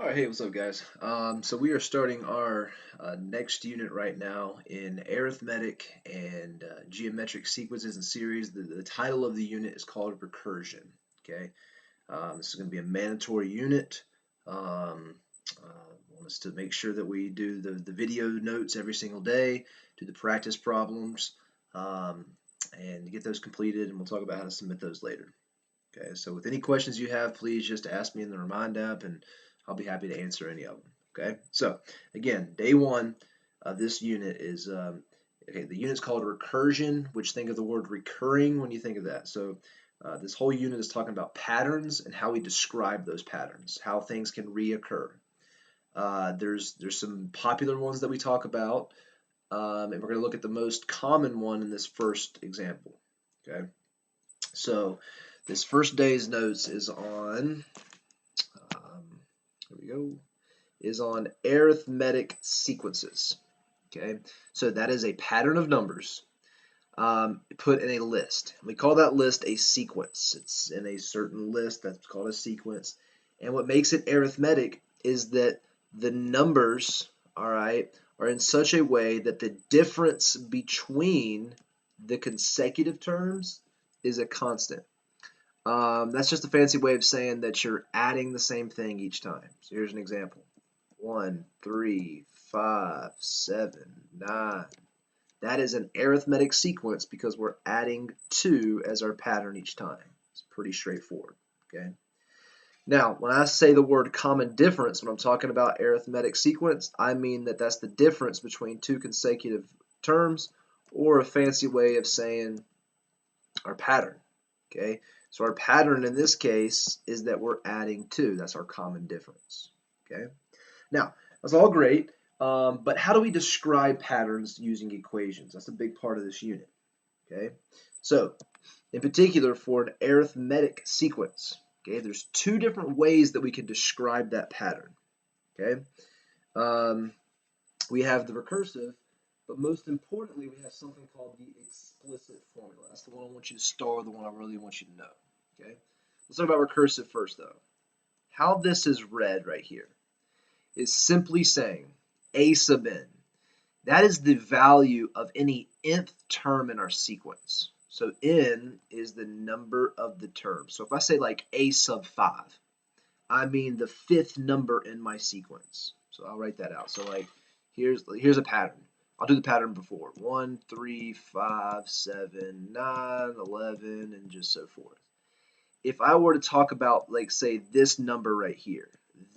All right, hey, what's up, guys? So we are starting our next unit right now in arithmetic and geometric sequences and series. The title of the unit is called recursion. Okay, this is going to be a mandatory unit. I want us to make sure that we do the video notes every single day, do the practice problems, um, and get those completed, and we'll talk about how to submit those later. Okay, so with any questions you have, please just ask me in the Remind app, and I'll be happy to answer any of them. Okay, so again, day one of this unit is okay. The unit's called recursion, which think of the word recurring when you think of that. So this whole unit is talking about patterns and how we describe those patterns, how things can reoccur. There's some popular ones that we talk about, and we're going to look at the most common one in this first example. Okay, so this first day's notes is on, here we go, is on arithmetic sequences. Okay, so that is a pattern of numbers put in a list. We call that list a sequence. It's in a certain list that's called a sequence. And what makes it arithmetic is that the numbers, all right, are in such a way that the difference between the consecutive terms is a constant. That's just a fancy way of saying that you're adding the same thing each time. So here's an example. 1, 3, 5, 7, 9. That is an arithmetic sequence because we're adding 2 as our pattern each time. It's pretty straightforward. Okay. Now, when I say the word common difference, when I'm talking about arithmetic sequence, I mean that that's the difference between two consecutive terms, or a fancy way of saying our pattern. Okay, so our pattern in this case is that we're adding 2. That's our common difference. Okay, now that's all great, but how do we describe patterns using equations? That's a big part of this unit. Okay, so in particular for an arithmetic sequence, okay, there's two different ways that we can describe that pattern. Okay, we have the recursive, but most importantly, we have something called the explicit formula. That's the one I want you to star, the one I really want you to know. Okay, let's talk about recursive first, though. How this is read right here is simply saying a sub n. That is the value of any nth term in our sequence. So n is the number of the term. So if I say like a sub 5, I mean the fifth number in my sequence. So I'll write that out. So like here's a pattern. I'll do the pattern before. 1, 3, 5, 7, 9, 11, and just so forth. If I were to talk about, like, say, this number right here,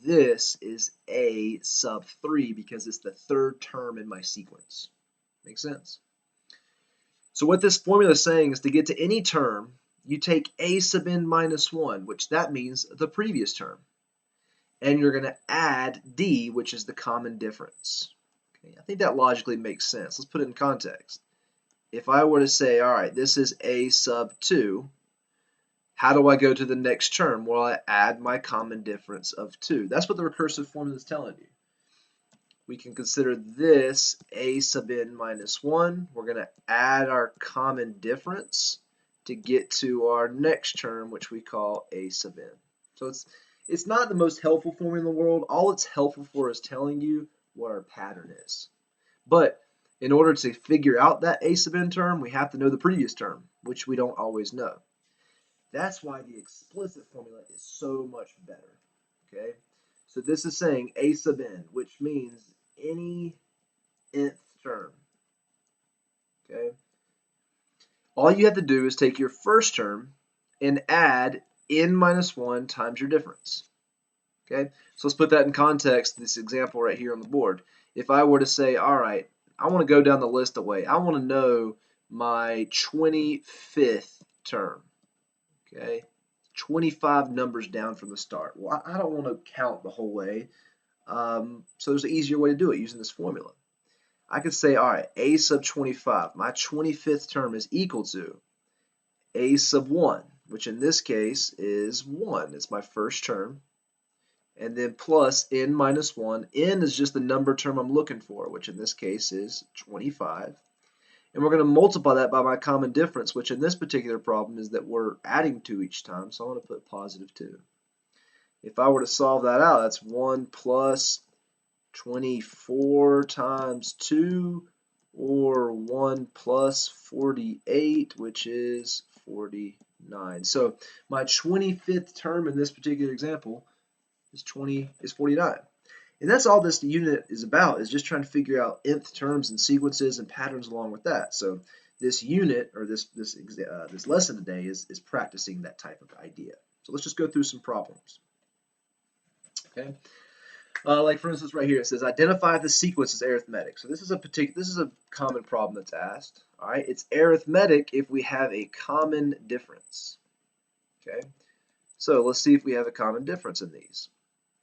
this is a sub 3 because it's the third term in my sequence. Make sense? So what this formula is saying is to get to any term, you take a sub n minus 1, which that means the previous term. And you're going to add d, which is the common difference. Okay, I think that logically makes sense. Let's put it in context. If I were to say, all right, this is a sub 2, how do I go to the next term? Well, I add my common difference of 2. That's what the recursive formula is telling you. We can consider this a sub n minus 1. We're going to add our common difference to get to our next term, which we call a sub n. So it's not the most helpful formula in the world. All it's helpful for is telling you what our pattern is. But in order to figure out that a sub n term, we have to know the previous term, which we don't always know. That's why the explicit formula is so much better. Okay, so this is saying a sub n, which means any nth term. Okay, all you have to do is take your first term and add n minus 1 times your difference. Okay, so let's put that in context, this example right here on the board. If I were to say, all right, I want to go down the list away. I want to know my 25th term. Okay, 25 numbers down from the start. Well, I don't want to count the whole way. So there's an easier way to do it using this formula. I could say, all right, a sub 25, my 25th term is equal to a sub 1, which in this case is 1. It's my first term. And then plus n minus 1. N is just the number term I'm looking for, which in this case is 25. And we're going to multiply that by my common difference, which in this particular problem is that we're adding 2 each time, so I'm going to put positive 2. If I were to solve that out, that's 1 plus 24 times 2, or 1 plus 48, which is 49. So my 25th term in this particular example is 49. And that's all this unit is about, is just trying to figure out nth terms and sequences and patterns along with that. So this unit, or this lesson today, is practicing that type of idea. So let's just go through some problems. Okay. Like for instance, right here it says identify the sequence as arithmetic. So this is a common problem that's asked. All right, it's arithmetic if we have a common difference. Okay, so let's see if we have a common difference in these.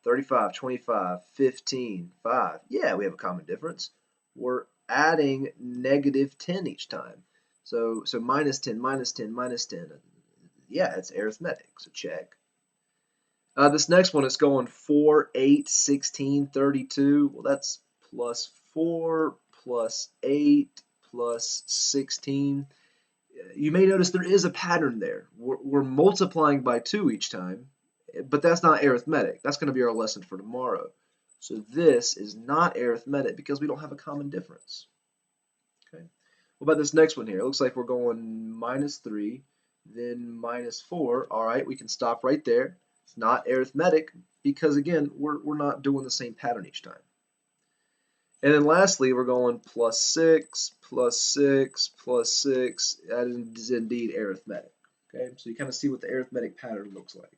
35, 25, 15, 5. Yeah, we have a common difference. We're adding negative 10 each time. So minus 10, minus 10, minus 10. Yeah, it's arithmetic, so check. This next one is going 4, 8, 16, 32. Well, that's plus 4, plus 8, plus 16. You may notice there is a pattern there. We're multiplying by 2 each time, but that's not arithmetic. That's going to be our lesson for tomorrow. So this is not arithmetic because we don't have a common difference. Okay. What about this next one here? It looks like we're going minus 3, then minus 4. All right, we can stop right there. It's not arithmetic because, again, we're not doing the same pattern each time. And then lastly, we're going plus 6, plus 6, plus 6. That is indeed arithmetic. Okay, so you kind of see what the arithmetic pattern looks like.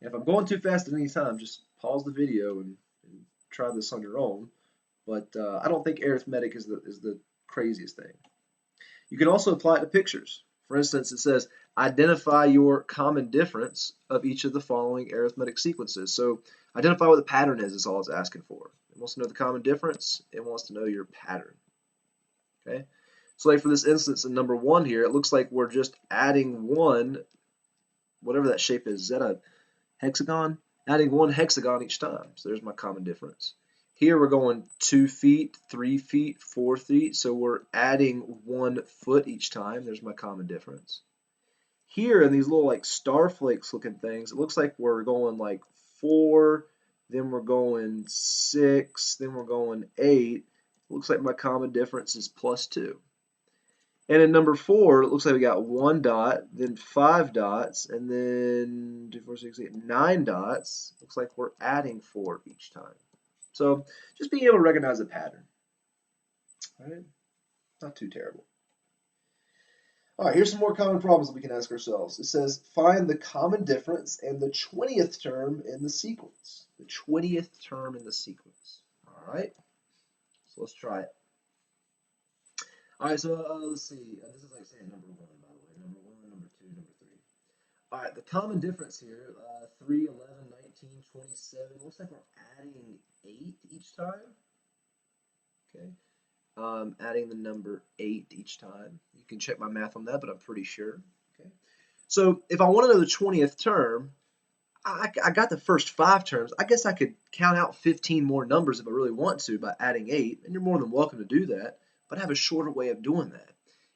And if I'm going too fast at any time, just pause the video and try this on your own. But I don't think arithmetic is the craziest thing. You can also apply it to pictures. For instance, it says identify your common difference of each of the following arithmetic sequences. So identify what the pattern is all it's asking for. It wants to know the common difference. It wants to know your pattern. Okay. So like for this instance in number 1 here, it looks like we're just adding 1, whatever that shape is. Is that a hexagon? Adding 1 hexagon each time. So there's my common difference. Here we're going 2 feet, 3 feet, 4 feet, so we're adding 1 foot each time. There's my common difference. Here in these little like star flakes looking things, it looks like we're going like 4, then we're going 6, then we're going 8. Looks like my common difference is plus 2. And in number 4, it looks like we got 1 dot, then 5 dots, and then 2, 4, 6, 8, 9 dots. Looks like we're adding 4 each time. So just being able to recognize a pattern. All right? Not too terrible. All right, here's some more common problems that we can ask ourselves. It says find the common difference and the 20th term in the sequence. The 20th term in the sequence. All right, so let's try it. All right, so let's see. This is like saying number 1, by the way. Number 1, number 2, number 3. All right, the common difference here, 3, 11, 19, 27. Looks like we're adding 8 each time. Okay. Adding the number 8 each time. You can check my math on that, but I'm pretty sure. Okay. So if I want to know the 20th term, I got the first 5 terms. I guess I could count out 15 more numbers if I really want to by adding 8, and you're more than welcome to do that, but I have a shorter way of doing that.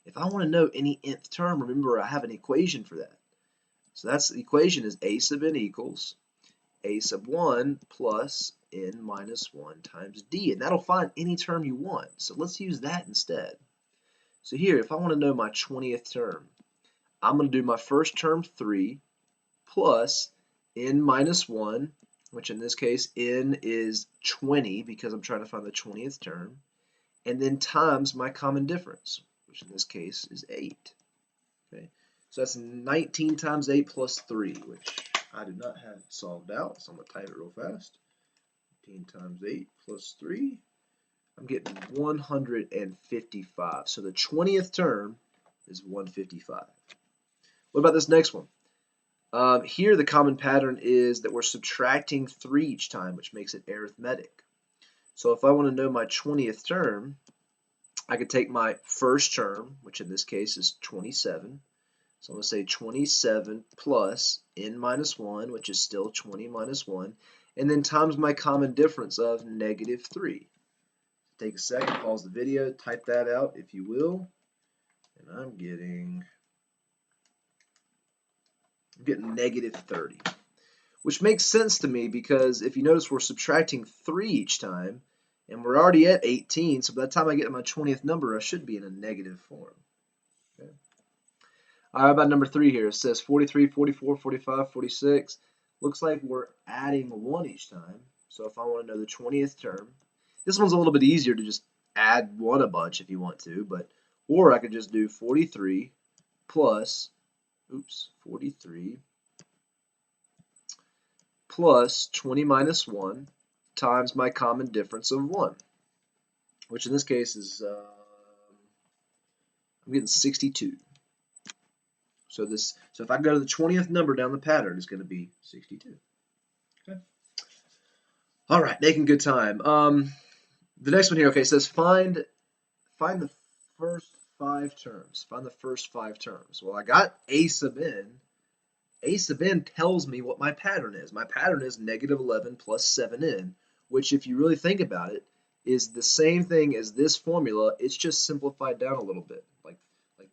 If I want to know any nth term, remember I have an equation for that. So that's the equation is a sub n equals a sub 1 plus n minus 1 times d, and that'll find any term you want. So let's use that instead. So here, if I want to know my 20th term, I'm going to do my first term 3 plus n minus 1, which in this case n is 20 because I'm trying to find the 20th term, and then times my common difference, which in this case is 8. Okay, so that's 19 times 8 plus 3, which I do not have solved out, so I'm going to type it real fast. 19 times 8 plus 3. I'm getting 155. So the 20th term is 155. What about this next one? Here the common pattern is that we're subtracting 3 each time, which makes it arithmetic. So if I want to know my 20th term, I could take my first term, which in this case is 27. So I'm going to say 27 plus n minus 1, which is still 20 minus 1, and then times my common difference of negative 3. Take a second, pause the video, type that out if you will, and I'm getting negative 30. which makes sense to me because if you notice we're subtracting 3 each time, and we're already at 18, so by the time I get to my 20th number, I should be in a negative form. Okay. All right, about number 3 here. It says 43, 44, 45, 46. Looks like we're adding 1 each time. So if I want to know the 20th term, this one's a little bit easier to just add 1 a bunch if you want to, or I could just do 43 plus, 43 plus 20 minus 1 times my common difference of 1, which in this case is, I'm getting 62. So if I go to the 20th number down the pattern, it's going to be 62. Okay. All right, making good time. The next one here, okay, says find the first 5 terms. Find the first 5 terms. Well, I got a sub n. A sub n tells me what my pattern is. My pattern is negative 11 plus 7n, which if you really think about it, is the same thing as this formula. It's just simplified down a little bit. Like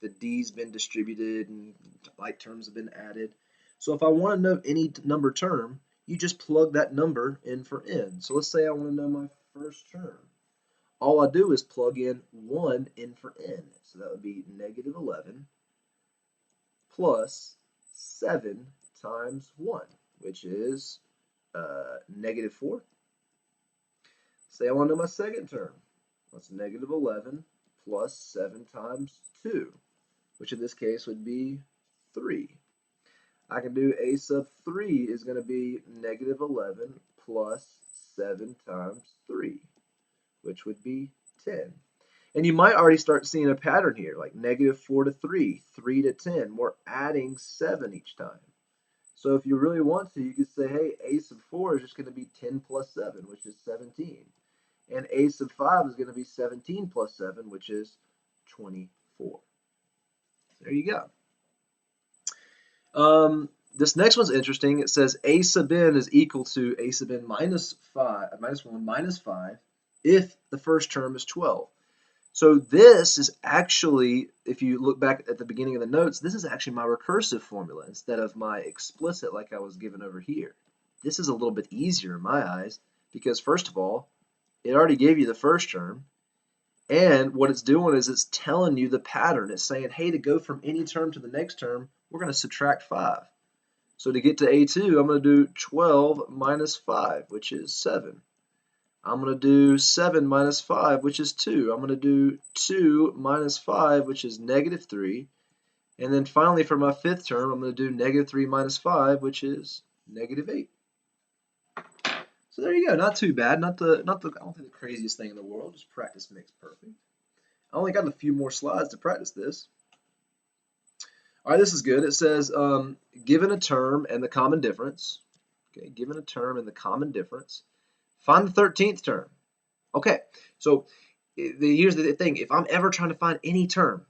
the d's been distributed and like terms have been added. So if I want to know any number term, you just plug that number in for n. So let's say I want to know my first term. All I do is plug in 1 in for n. So that would be negative 11 plus 7 times 1, which is negative 4. Say I want to know my second term. That's negative 11 plus 7 times 2, which in this case would be 3. I can do a sub 3 is going to be negative 11 plus 7 times 3, which would be 10. And you might already start seeing a pattern here, like negative 4 to 3, 3 to 10. We're adding 7 each time. So if you really want to, you could say, hey, a sub 4 is just going to be 10 plus 7, which is 17. And a sub 5 is going to be 17 plus 7, which is 24. There you go. This next one's interesting. It says a sub n is equal to a sub n minus 1 minus 5 if the first term is 12. So this is actually, if you look back at the beginning of the notes, this is actually my recursive formula instead of my explicit like I was given over here. This is a little bit easier in my eyes because first of all, it already gave you the first term, and what it's doing is it's telling you the pattern. It's saying, hey, to go from any term to the next term, we're going to subtract 5. So to get to A2, I'm going to do 12 minus 5, which is 7. I'm going to do 7 minus 5, which is 2. I'm going to do 2 minus 5, which is negative 3. And then finally, for my fifth term, I'm going to do negative 3 minus 5, which is negative 8. So there you go. Not too bad. Not the I don't think the craziest thing in the world. Just practice makes perfect. I only got a few more slides to practice this. All right, this is good. It says, given a term and the common difference. Okay, given a term and the common difference. Find the 13th term. Okay, so here's the thing. If I'm ever trying to find any term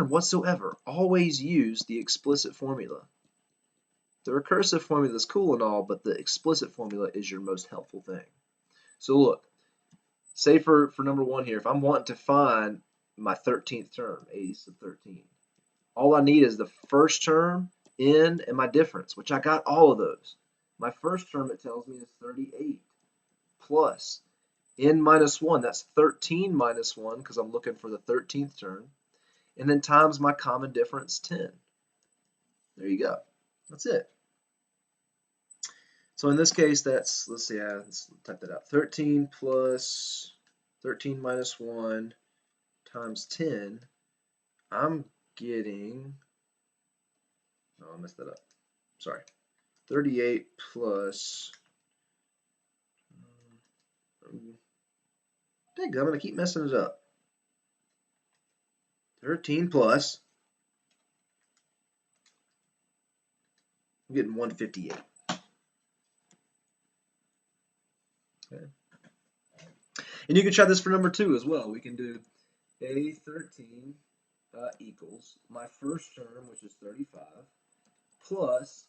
whatsoever, always use the explicit formula. The recursive formula is cool and all, but the explicit formula is your most helpful thing. So look, say for number 1 here, if I'm wanting to find my 13th term, a sub 13, all I need is the first term, n, and my difference, which I got all of those. My first term, it tells me, is 38 plus n minus 1. That's 13 minus 1 because I'm looking for the 13th term. And then times my common difference, 10. There you go. That's it. So in this case, that's, let's type that out. 13 plus 13 minus 1 times 10. I'm getting, oh, I messed that up. Sorry. 38 plus, I'm going to keep messing it up. 13 plus, I'm getting 158. Okay. And you can try this for number 2 as well. We can do A13 equals my first term, which is 35, plus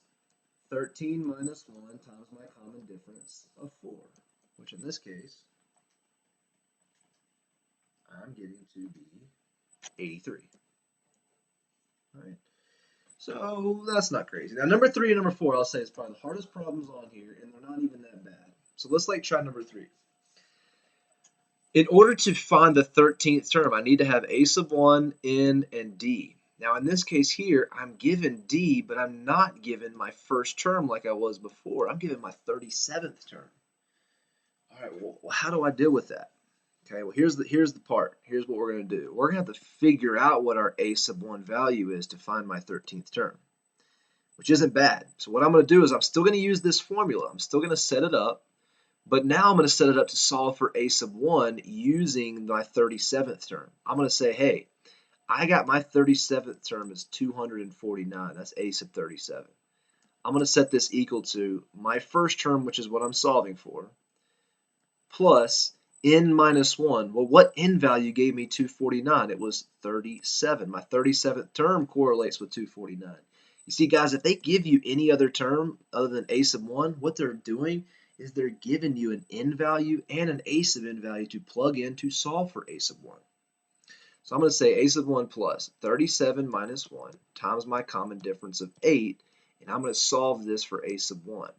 13 minus 1 times my common difference of 4, which in this case, I'm getting to be 83. All right. So that's not crazy. Now number 3 and number 4 I'll say is probably the hardest problems on here, and they're not even that bad. So let's try number 3. In order to find the 13th term, I need to have a sub 1, n, and d. Now in this case here, I'm given d, but I'm not given my first term like I was before. I'm given my 37th term. All right, well, how do I deal with that? Okay, well here's the part. Here's what we're going to do. We're going to have to figure out what our a sub 1 value is to find my 13th term, which isn't bad. So what I'm going to do is I'm still going to use this formula. I'm still going to set it up, but now I'm going to set it up to solve for a sub 1 using my 37th term. I'm going to say, hey, I got my 37th term as 249. That's a sub 37. I'm going to set this equal to my first term, which is what I'm solving for, plus n minus 1. Well, what n value gave me 249? It was 37. My 37th term correlates with 249. You see, guys, if they give you any other term other than a sub 1, what they're doing is they're giving you an n value and an a sub n value to plug in to solve for a sub 1. So I'm going to say a sub 1 plus 37 minus 1 times my common difference of 8, and I'm going to solve this for a sub 1.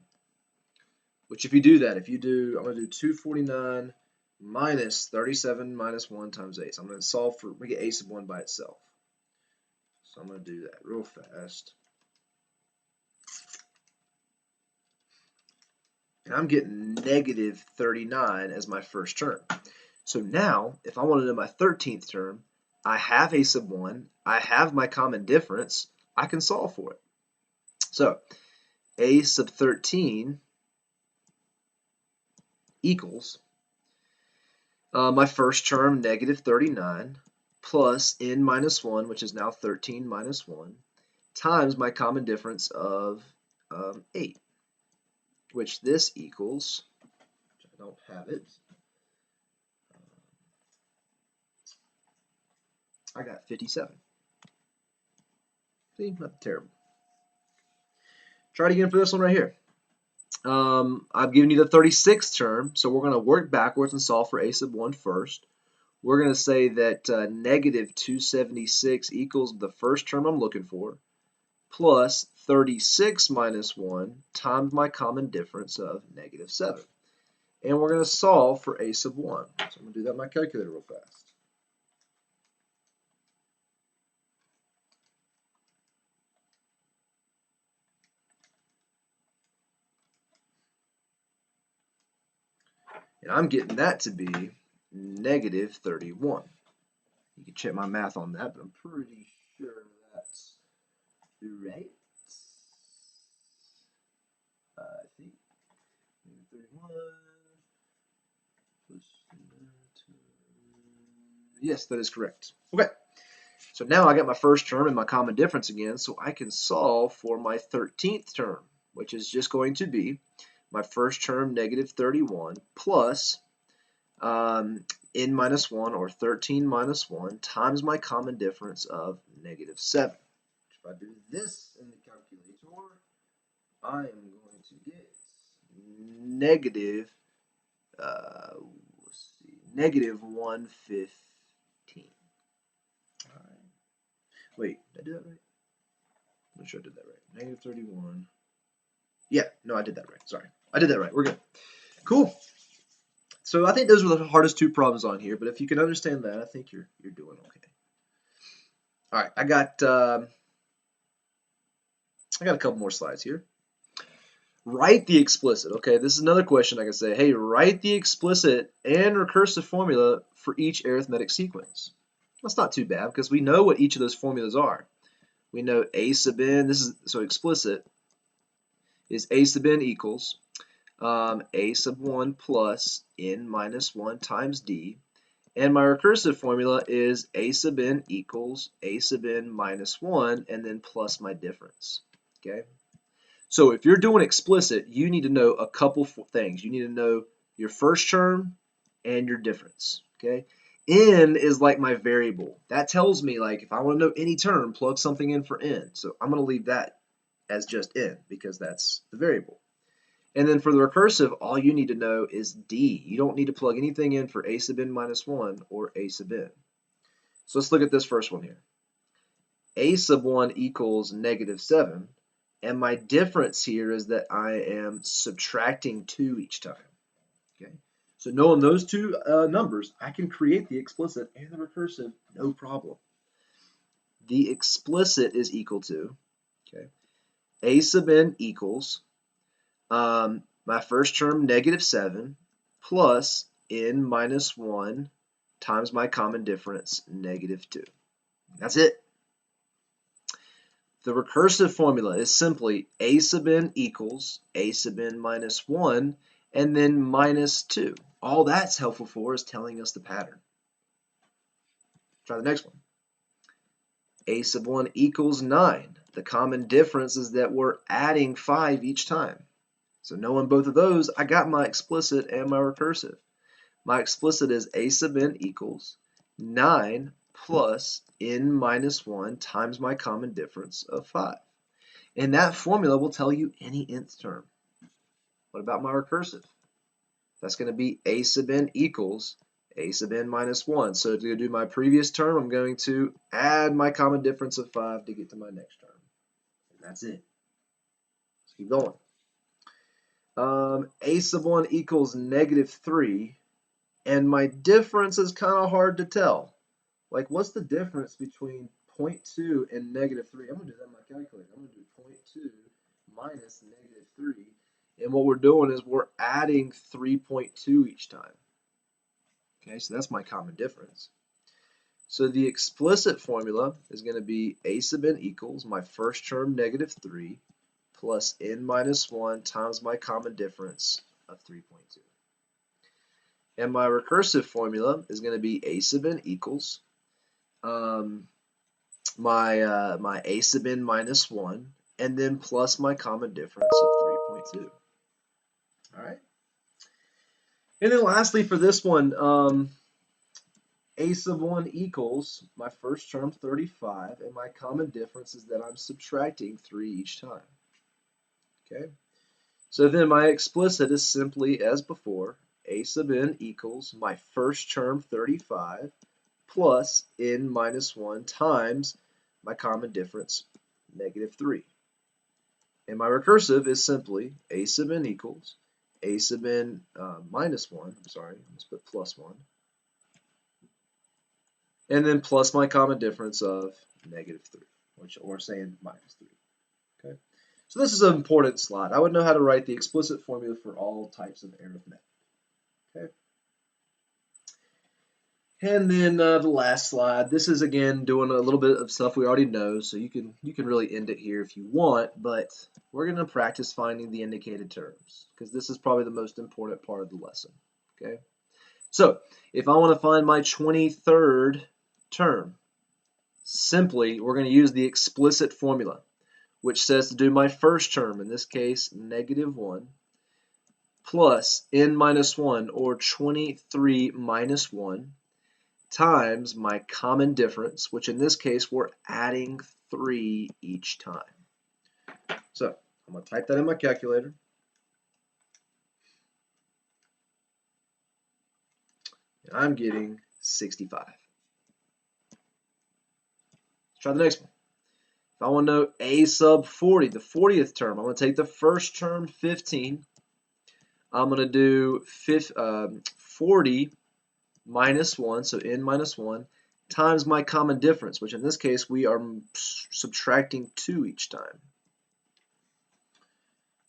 Which if you do that, I'm going to do 249 minus 37 minus 1 times 8. So I'm going to solve for, we get a sub 1 by itself. So I'm going to do that real fast. And I'm getting negative 39 as my first term. So now, if I want to know my 13th term, I have a sub 1, I have my common difference, I can solve for it. So a sub 13 equals my first term, negative 39, plus n minus 1, which is now 13 minus 1, times my common difference of 8, which this equals, which I don't have it, I got 57. See, not terrible. Try it again for this one right here. I've given you the 36th term, so we're going to work backwards and solve for a sub 1 first. We're going to say that negative 276 equals the first term I'm looking for, plus 36 minus 1 times my common difference of negative 7. And we're going to solve for a sub 1. So I'm going to do that in my calculator real fast. And I'm getting that to be negative 31. You can check my math on that, but I'm pretty sure that's right. I think 31 plus yes, that is correct. Okay, so now I got my first term and my common difference again, so I can solve for my 13th term, which is just going to be my first term, negative 31, plus n minus 1, or 13 minus 1, times my common difference of negative 7. If I do this in the calculator, I am going to get negative, let's see, negative 115. All right. Wait, did I do that right? I'm not sure I did that right. Negative 31. Yeah, no, I did that right. Sorry. I did that right. We're good. Cool. So I think those were the hardest two problems on here, but if you can understand that, I think you're doing okay. All right, I got a couple more slides here. Write the explicit. Okay, this is another question I can say. Hey, write the explicit and recursive formula for each arithmetic sequence. That's not too bad because we know what each of those formulas are. We know a sub n. So explicit is a sub n equals a sub 1 plus n minus 1 times d. And my recursive formula is a sub n equals a sub n minus 1 and then plus my difference. Okay. So if you're doing explicit, you need to know a couple things. You need to know your first term and your difference. Okay. N is like my variable. That tells me, like, if I want to know any term, plug something in for n. So I'm going to leave that as just n because that's the variable. And then for the recursive, all you need to know is d. You don't need to plug anything in for a sub n minus 1 or a sub n. So let's look at this first one here. a sub 1 equals negative 7, and my difference here is that I am subtracting 2 each time. Okay, so knowing those two numbers, I can create the explicit and the recursive, no problem. The explicit is equal to, okay, a sub n equals my first term, negative 7, plus n minus 1 times my common difference, negative 2. That's it. The recursive formula is simply a sub n equals a sub n minus 1 and then minus 2. All that's helpful for is telling us the pattern. Try the next one. A sub 1 equals 9. The common difference is that we're adding 5 each time. So knowing both of those, I got my explicit and my recursive. My explicit is a sub n equals 9 plus n minus 1 times my common difference of 5. And that formula will tell you any nth term. What about my recursive? That's going to be a sub n equals a sub n minus 1. So to do my previous term, I'm going to add my common difference of 5 to get to my next term. And that's it. Let's keep going. A sub 1 equals negative 3. And my difference is kind of hard to tell. Like, what's the difference between 0.2 and negative 3? I'm going to do that in my calculator. I'm going to do 0.2 minus negative 3. And what we're doing is we're adding 3.2 each time. Okay, so that's my common difference. So the explicit formula is going to be a sub n equals my first term, negative 3, plus n minus 1 times my common difference of 3.2. And my recursive formula is going to be a sub n equals my a sub n minus 1, and then plus my common difference of 3.2. All right. And then lastly for this one, a sub 1 equals my first term, 35, and my common difference is that I'm subtracting 3 each time. Okay. So then my explicit is simply as before, a sub n equals my first term, 35, plus n minus 1 times my common difference, negative 3. And my recursive is simply a sub n equals a sub n minus 1, I'm sorry, let's put plus 1, and then plus my common difference of negative 3, which we're saying minus 3. Okay, so this is an important slide. I would know how to write the explicit formula for all types of arithmetic. Okay. And then the last slide. This is again doing a little bit of stuff we already know, so you can really end it here if you want, but we're going to practice finding the indicated terms because this is probably the most important part of the lesson. Okay, so if I want to find my 23rd term, simply we're going to use the explicit formula, which says to do my first term, in this case negative 1, plus n minus 1, or 23 minus 1, times my common difference, which in this case we're adding 3 each time. So I'm going to type that in my calculator. And I'm getting 65. Let's try the next one. If I want to know a sub 40, the 40th term, I'm going to take the first term, 15. I'm going to do 40 minus 1, so n minus 1, times my common difference, which in this case we are subtracting 2 each time.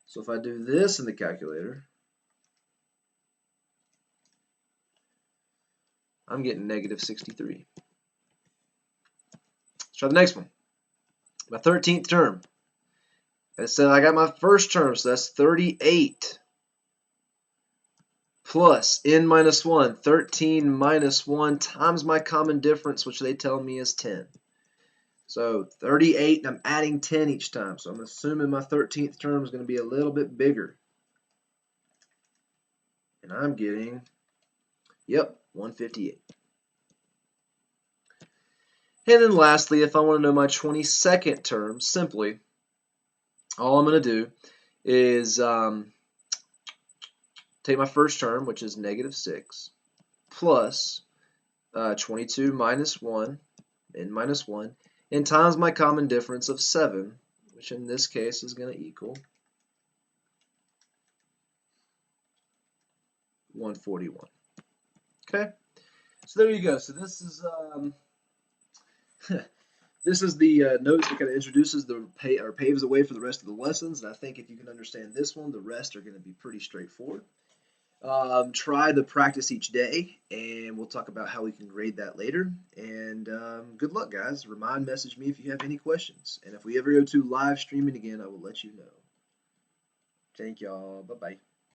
So if I do this in the calculator, I'm getting negative 63. Let's try the next one. My 13th term. It said I got my first term, so that's 38 plus n minus 1, 13 minus 1 times my common difference, which they tell me is 10. So 38, and I'm adding 10 each time. So I'm assuming my 13th term is going to be a little bit bigger. And I'm getting, yep, 158. And then lastly, if I want to know my 22nd term, simply, all I'm going to do is take my first term, which is negative 6, plus 22 minus 1, n minus 1, and times my common difference of 7, which in this case is going to equal 141. Okay, so there you go. So this is this is the notes that kind of introduces or paves the way for the rest of the lessons. And I think if you can understand this one, the rest are going to be pretty straightforward. Try the practice each day, and we'll talk about how we can grade that later. And good luck, guys. Message me if you have any questions. And if we ever go to live streaming again, I will let you know. Thank y'all. Bye bye.